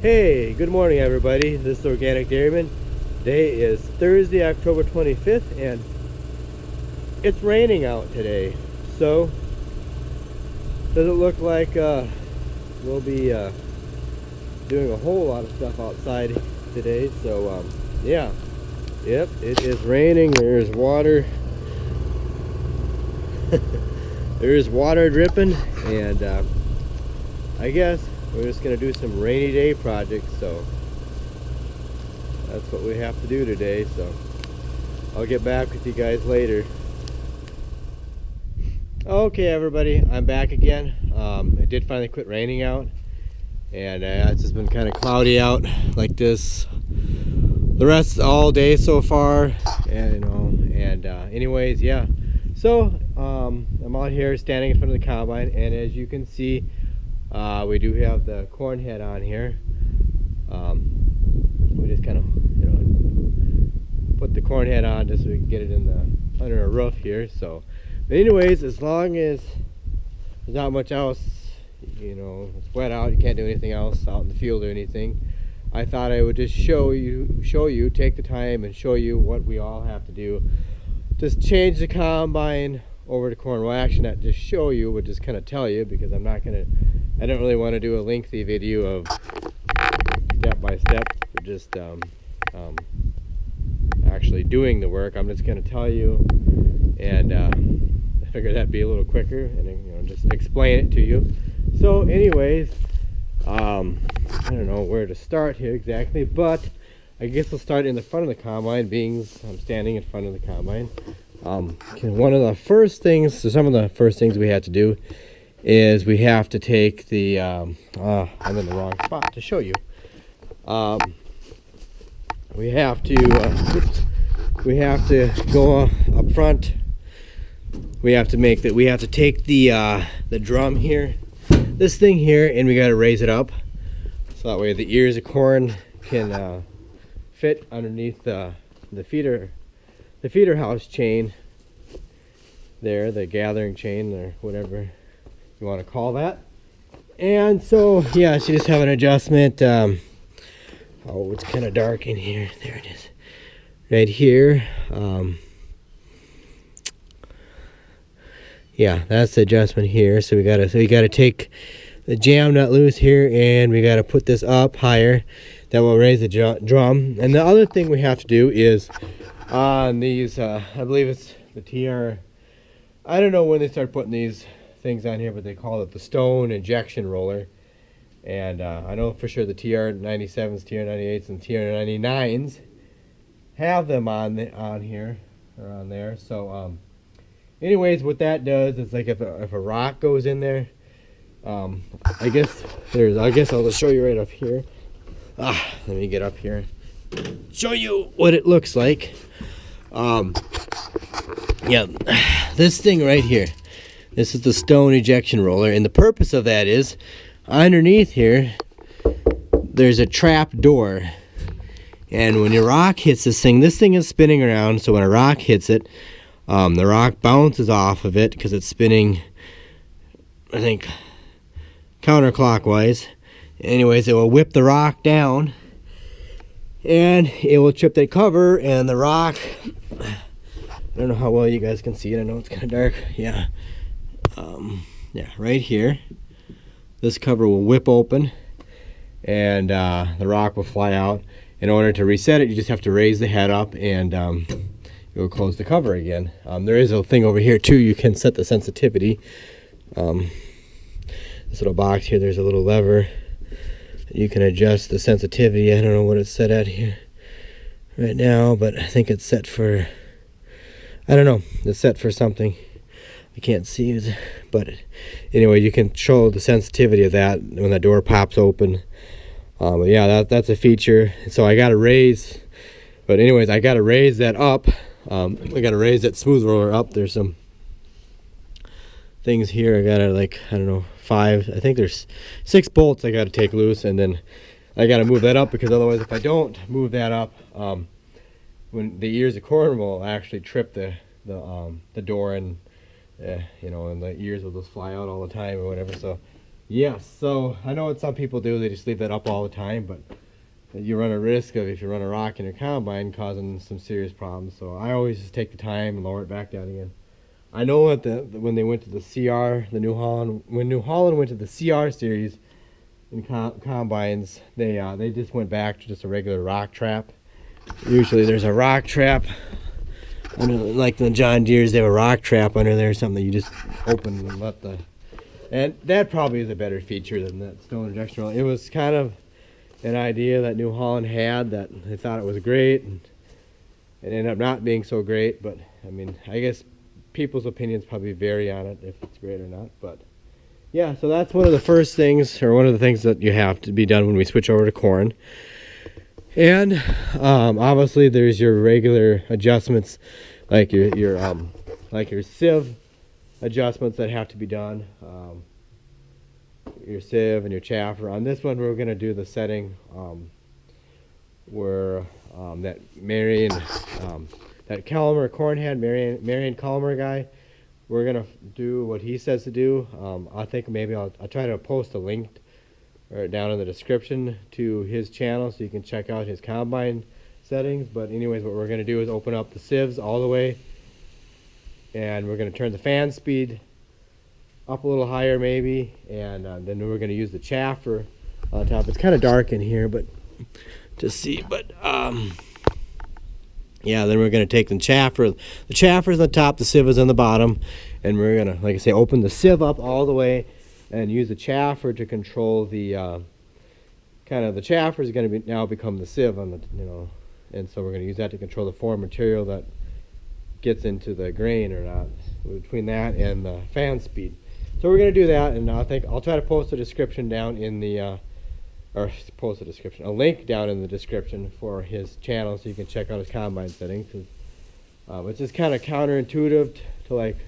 Hey, good morning everybody. This is Organic Dairyman. Today is Thursday, October 25th, and it's raining out today. So, does it look like we'll be doing a whole lot of stuff outside today? So, yeah. Yep, it is raining. There's water. There's water dripping, and I guess we're just going to do some rainy day projects, so that's what we have to do today. So I'll get back with you guys later. Okay everybody, I'm back again. It did finally quit raining out, and it's just been kind of cloudy out like this the rest all day so far, and anyways, yeah. So I'm out here standing in front of the combine, and as you can see, we do have the corn head on here. We just kind of, put the corn head on just so we can get it in the under a roof here. So, but anyways, as long as there's not much else, it's wet out, you can't do anything else out in the field or anything, I thought I would just show you, take the time and show you what we all have to do. Just change the combine over to corn. Well, actually not just show you, but just kind of tell you, because I don't really want to do a lengthy video of step by step, but just actually doing the work. I'm just going to tell you, and I figured that'd be a little quicker, and just explain it to you. So anyways, I don't know where to start here exactly, but I guess we'll start in the front of the combine, being I'm standing in front of the combine. One of the first things, so some of the first things we had to do is we have to take the I'm in the wrong spot to show you. We have to go up front. We have to take the drum here, this thing here, and we got to raise it up so that way the ears of corn can fit underneath the feeder house chain there, the gathering chain, or whatever you want to call that. And so yeah, so you just have an adjustment. Oh, it's kind of dark in here. There it is, right here. Yeah, that's the adjustment here. So we gotta take the jam nut loose here, and we gotta put this up higher. That will raise the drum. And the other thing we have to do is on these, I believe it's the TR. I don't know when they start putting these things on here, but they call it the stone injection roller. And I know for sure the TR97s, TR98s, and TR99s have them on here or on there. So, anyways, what that does is, like, if a rock goes in there, I guess I'll just show you right up here. Let me get up here and show you what it looks like. Yeah, this thing right here, this is the stone ejection roller, and the purpose of that is underneath here there's a trap door, and when your rock hits this thing is spinning around, so when a rock hits it, the rock bounces off of it because it's spinning, I think, counterclockwise. Anyways, it will whip the rock down, and it will chip that cover, and the rock, I don't know how well you guys can see it. I know it's kind of dark. Yeah. Yeah, right here. This cover will whip open, and the rock will fly out. In order to reset it, you just have to raise the head up, and it will close the cover again. There is a thing over here too. You can set the sensitivity. This little box here, there's a little lever. You can adjust the sensitivity. I don't know what it's set at here right now, but I think it's set for, I don't know, it's set for something. I can't see it, but anyway, you can control the sensitivity of that when the door pops open. But yeah, that's a feature. So I got to raise, but anyways, I got to raise that up. I got to raise that smooth roller up. There's some things here. I got to, like, I don't know, 5, I think there's 6 bolts I got to take loose, and then I got to move that up, because otherwise if I don't move that up, when the ears of corn will actually trip the door, and and the ears will just fly out all the time or whatever. So Yes, so I know what some people do, they just leave that up all the time, but you run a risk of, if you run a rock in your combine, causing some serious problems. So I always just take the time and lower it back down again. I know that when they went to the CR, the New Holland, when New Holland went to the CR series in combines, they just went back to just a regular rock trap. Usually there's a rock trap under, like the John Deere's, they have a rock trap under there, something that you just open and let the, and that probably is a better feature than that stone injection roll. It was kind of an idea that New Holland had that they thought it was great, and it ended up not being so great. But I mean, I guess people's opinions probably vary on it, if it's great or not. But yeah, so that's one of the first things, or one of the things that you have to be done when we switch over to corn. And obviously there's your regular adjustments, like your sieve adjustments that have to be done. Your sieve and your chaffer. On this one, we're going to do the setting where that Marion, that Calmer Cornhead, Marion Calmer guy, we're going to do what he says to do. I think maybe I'll try to post a link down in the description to his channel so you can check out his combine settings. But anyways, what we're going to do is open up the sieves all the way, and we're going to turn the fan speed up a little higher maybe, and then we're going to use the chaffer on top. It's kind of dark in here, but to see, but yeah, then we're going to take the chaffer. The chaffer's on top, the sieve is on the bottom, and we're going to, like I say, open the sieve up all the way and use the chaffer to control the kind of, the chaffer is going to be now become the sieve on the, you know, and so we're going to use that to control the foreign material that gets into the grain or not, between that and the fan speed. So we're going to do that, and I think I'll try to post a description down in the or post a description, a link down in the description for his channel so you can check out his combine settings. It's just kind of counterintuitive to like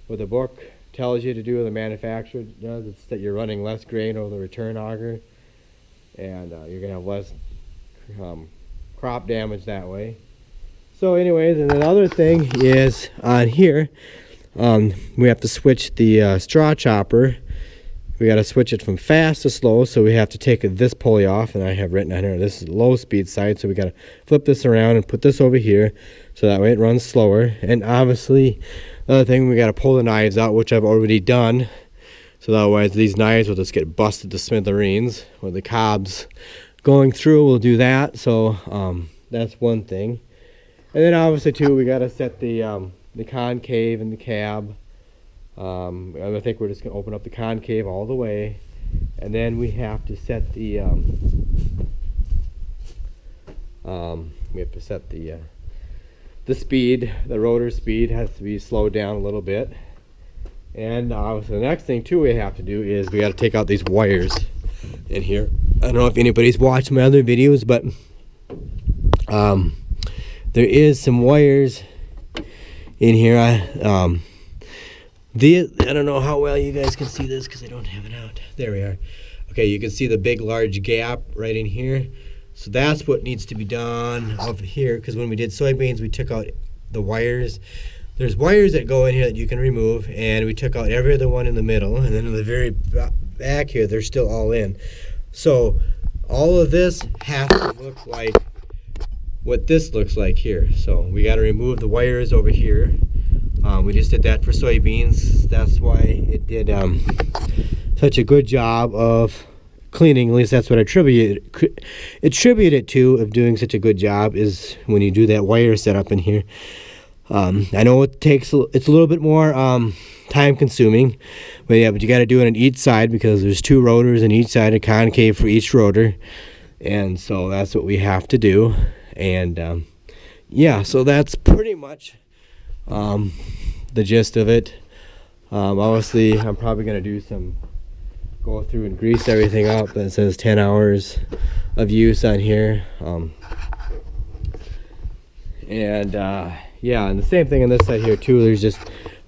what the book tells you to do, the manufacturer does. It's that you're running less grain over the return auger, and you're going to have less crop damage that way. So anyways, and another thing is on here, we have to switch the straw chopper. We got to switch it from fast to slow, so we have to take this pulley off, and I have written on here, this is low speed side, so we got to flip this around and put this over here, so that way it runs slower. And obviously, the other thing, we got to pull the knives out, which I've already done, so that otherwise these knives will just get busted to smithereens, or the cobs going through will do that. So that's one thing. And then obviously too, we got to set the concave and the cab. I think we're just going to open up the concave all the way, and then we have to set the speed. The rotor speed has to be slowed down a little bit. And obviously the next thing too we have to do is we got to take out these wires in here. I don't know if anybody's watched my other videos, but there is some wires in here. I don't know how well you guys can see this because I don't have it out. There we are. Okay, you can see the big large gap right in here. So that's what needs to be done over here, because when we did soybeans, we took out the wires. There's wires that go in here that you can remove, and we took out every other one in the middle, and then in the very back here, they're still all in. So all of this has to look like what this looks like here. So we got to remove the wires over here. We just did that for soybeans. That's why it did such a good job of cleaning. At least that's what I attribute it to, of doing such a good job, is when you do that wire setup in here. I know it's a little bit more time consuming, but yeah, but you got to do it on each side because there's two rotors on each side, a concave for each rotor, and so that's what we have to do. And yeah, so that's pretty much the gist of it. Obviously I'm probably going to do go through and grease everything up. That says 10 hours of use on here. Yeah, and the same thing on this side here too. There's just,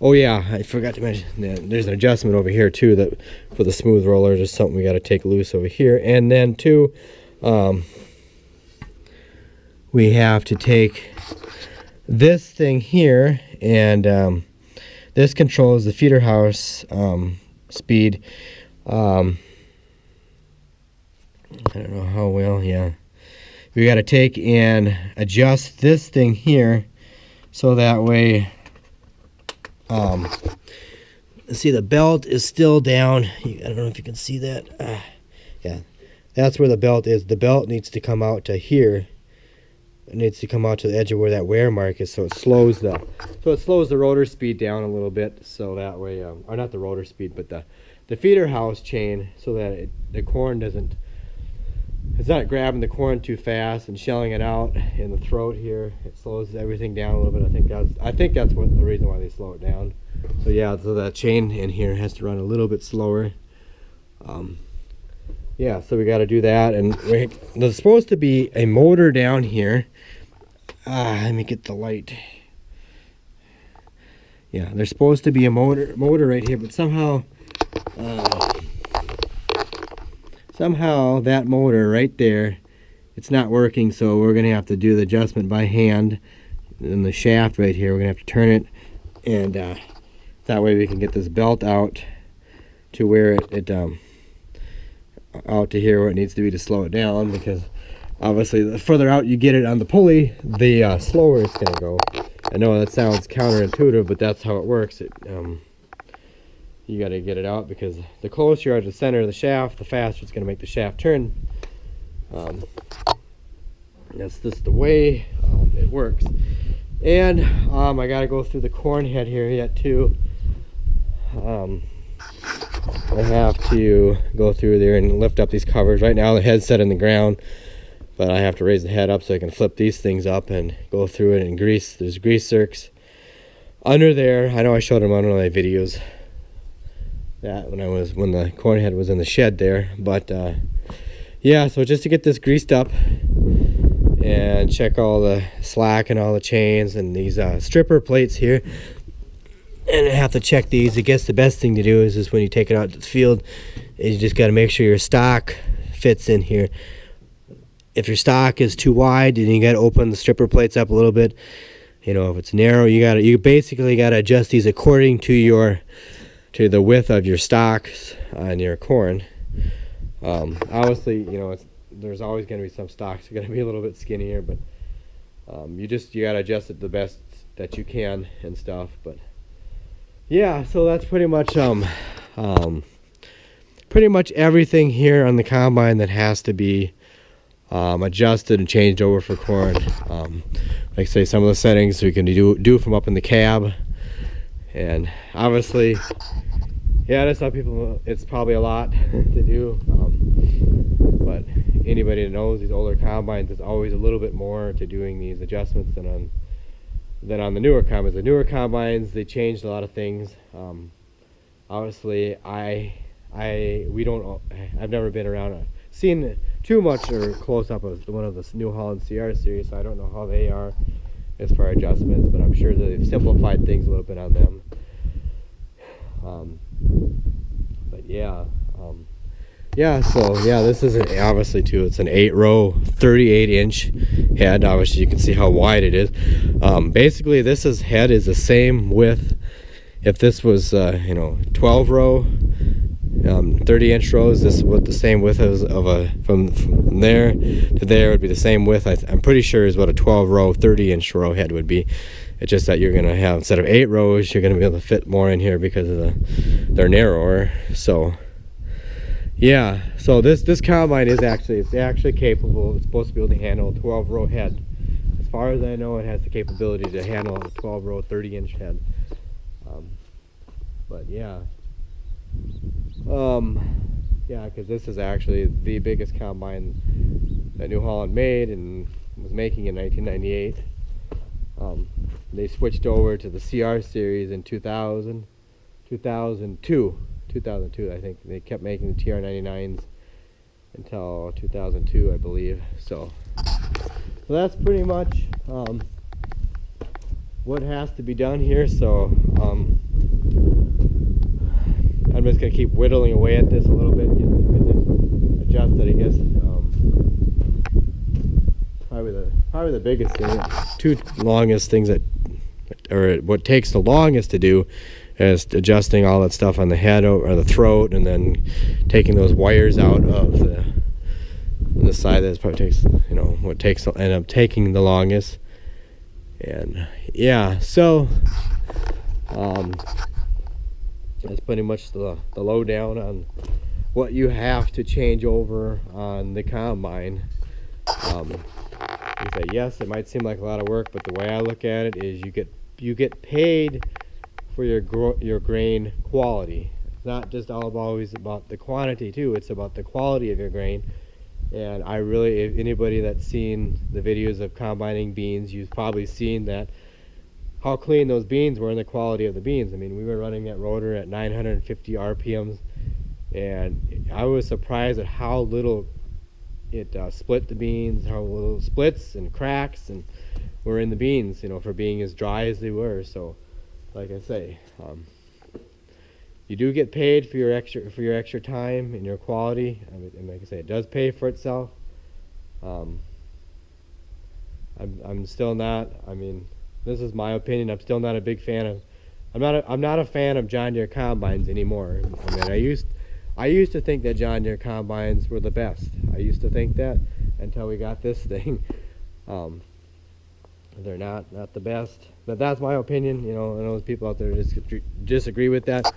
oh yeah, I forgot to mention, there's an adjustment over here too, that for the smooth roller, just something we got to take loose over here. And then too, we have to take this thing here, and this controls the feeder house speed. I don't know how well, yeah. We got to take and adjust this thing here so that way, see, the belt is still down. I don't know if you can see that. Yeah, that's where the belt is. The belt needs to come out to here. It needs to come out to the edge of where that wear mark is, so it slows the rotor speed down a little bit, so that way, or not the rotor speed, but the feeder house chain, so that the corn doesn't, it's not grabbing the corn too fast and shelling it out in the throat here. It slows everything down a little bit. I think that's what the reason why they slow it down. So yeah, so that chain in here has to run a little bit slower. Yeah, so we got to do that, and there's supposed to be a motor down here. Let me get the light. Yeah, there's supposed to be a motor right here, but somehow that motor right there, it's not working, so we're gonna have to do the adjustment by hand. In the shaft right here, we're gonna have to turn it, and that way we can get this belt out to where it out to here where it needs to be to slow it down, because obviously the further out you get it on the pulley, the slower it's gonna go. I know that sounds counterintuitive, but that's how it works. You got to get it out, because the closer you are to the center of the shaft, the faster it's going to make the shaft turn. That's just the way it works. And I got to go through the corn head here yet too. I have to go through there and lift up these covers. Right now the head's set in the ground, but I have to raise the head up so I can flip these things up and go through it and grease. There's grease zerks under there. I know I showed them on one of my videos that when the corn head was in the shed there, but yeah, so just to get this greased up and check all the slack and all the chains and these stripper plates here, and I have to check these. I guess the best thing to do is when you take it out to the field, is you just got to make sure your stock fits in here. If your stock is too wide, then you got to open the stripper plates up a little bit. You know, if it's narrow, you basically got to adjust these according to the width of your stocks on your corn. Obviously, you know, there's always going to be some stocks that are going to be a little bit skinnier, but you got to adjust it the best that you can and stuff. But yeah, so that's pretty much everything here on the combine that has to be adjusted and changed over for corn. Like I say, some of the settings we can do from up in the cab, and obviously, yeah, to some people it's probably a lot to do, but anybody that knows these older combines, there's always a little bit more to doing these adjustments than on the newer combines. The newer combines, they changed a lot of things. Obviously, I've never been around seen too much or close up of one of the NewHolland TR series, so I don't know how they are as far as adjustments, but I'm sure that they've simplified things a little bit on them. But yeah, so yeah, this is obviously too, it's an 8-row 38-inch head. Obviously you can see how wide it is. Basically this head is the same width. If this was 12-row 30-inch rows, this would the same width as from there to there would be the same width. I'm pretty sure is what a 12-row 30-inch row head would be. It's just that you're gonna have, instead of 8 rows, you're gonna be able to fit more in here because of they're narrower. So yeah, so this combine is actually capable. It's supposed to be able to handle a 12-row head. As far as I know, it has the capability to handle a 12-row 30-inch head. But yeah. Yeah, because this is actually the biggest combine that NewHolland made and was making in 1998. They switched over to the CR series in 2002, I think. They kept making the TR99s until 2002, I believe. So that's pretty much what has to be done here. So I'm just going to keep whittling away at this a little bit, get everything adjusted, I guess. Probably the biggest thing, two longest things or what takes the longest to do, as adjusting all that stuff on the head or the throat, and then taking those wires out of the side. That probably takes, you know, what takes end up taking the longest. And yeah, so that's pretty much the lowdown on what you have to change over on the combine. You say, yes, it might seem like a lot of work, but the way I look at it is you get paid for your grain quality. It's not just always about the quantity too, it's about the quality of your grain. And I really, if anybody that's seen the videos of combining beans, you've probably seen that, how clean those beans were and the quality of the beans. I mean, we were running that rotor at 950 RPMs, and I was surprised at how little it split the beans, how little splits and cracks and were in the beans, you know, for being as dry as they were. So, like I say, you do get paid for your extra time and your quality. I mean, and like I say, it does pay for itself. I'm still not. I mean, this is my opinion. I'm still not a big fan of. I'm not a fan of John Deere combines anymore. I mean, I used to think that John Deere combines were the best. I used to think that until we got this thing. They're not the best, but that's my opinion. You know, I know there's people out there who disagree with that.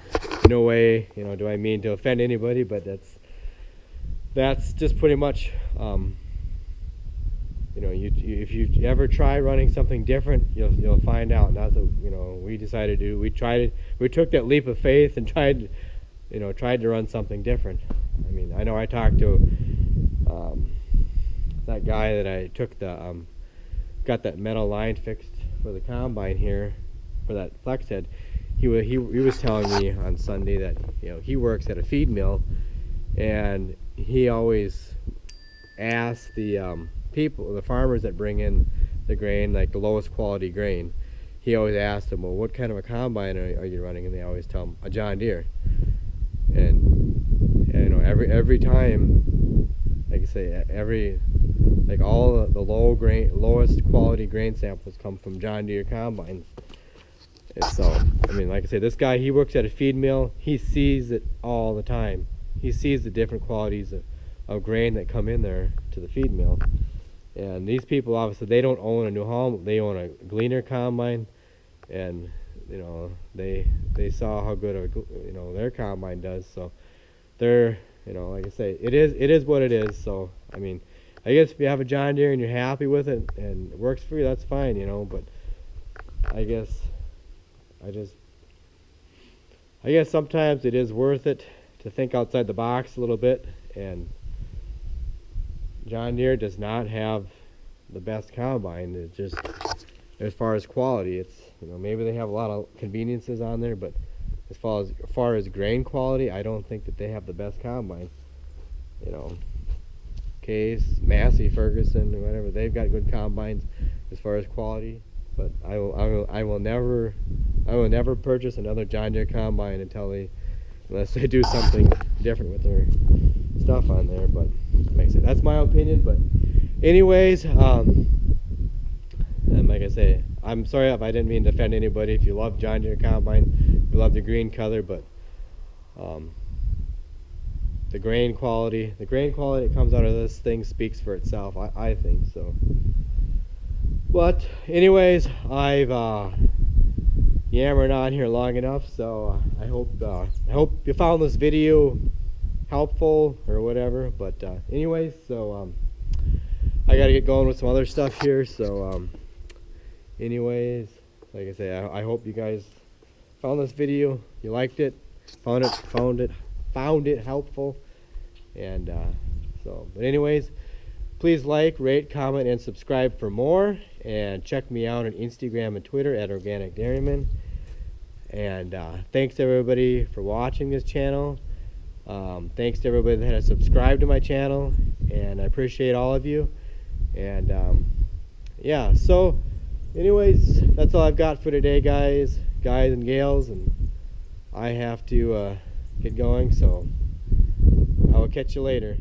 No way, you know, do I mean to offend anybody, but that's just pretty much. You know, if you ever try running something different, you'll find out. And that's what, you know, we decided to do. We took that leap of faith and tried to run something different. I mean, I know I talked to that guy that I took got that metal line fixed for the combine here for that flex head. He was telling me on Sunday that, you know, he works at a feed mill, and he always asks the the farmers that bring in the grain, like the lowest quality grain, he always asks them, well, what kind of a combine are you running? And they always tell him a John Deere. And you know, every time, like I say, all the lowest quality grain samples come from John Deere combines. And so, I mean, like I say, this guy, he works at a feed mill. He sees it all the time. He sees the different qualities of grain that come in there to the feed mill. And these people, obviously, they don't own a NewHolland. They own a Gleaner combine, and you know, they saw how good their combine does. So they're, you know, like I say, it is what it is. So I mean, I guess if you have a John Deere and you're happy with it and it works for you, that's fine, you know. But I guess sometimes it is worth it to think outside the box a little bit. And John Deere does not have the best combine. It's just, as far as quality, it's, you know, maybe they have a lot of conveniences on there, but as far as grain quality, I don't think that they have the best combine. You know, Case, Massey, Ferguson, or whatever, they've got good combines as far as quality. But I will never purchase another John Deere combine unless they do something different with their stuff on there. But like I said, that's my opinion. But anyways, and like I say, I'm sorry if I didn't mean to offend anybody. If you love John Deere combine, you love the green color, but the grain quality that comes out of this thing speaks for itself. I think so. But anyways, I've yammered on here long enough, so I hope you found this video helpful or whatever. But anyways, so I gotta get going with some other stuff here. So anyways, like I say, I hope you guys found this video, you liked it, found it helpful, and but anyways, please like, rate, comment, and subscribe for more. And check me out on Instagram and Twitter at Organic Dairyman. And thanks everybody for watching this channel. Thanks to everybody that has subscribed to my channel, and I appreciate all of you. And yeah, so anyways, that's all I've got for today, guys and gals, and I have to get going, so I will catch you later.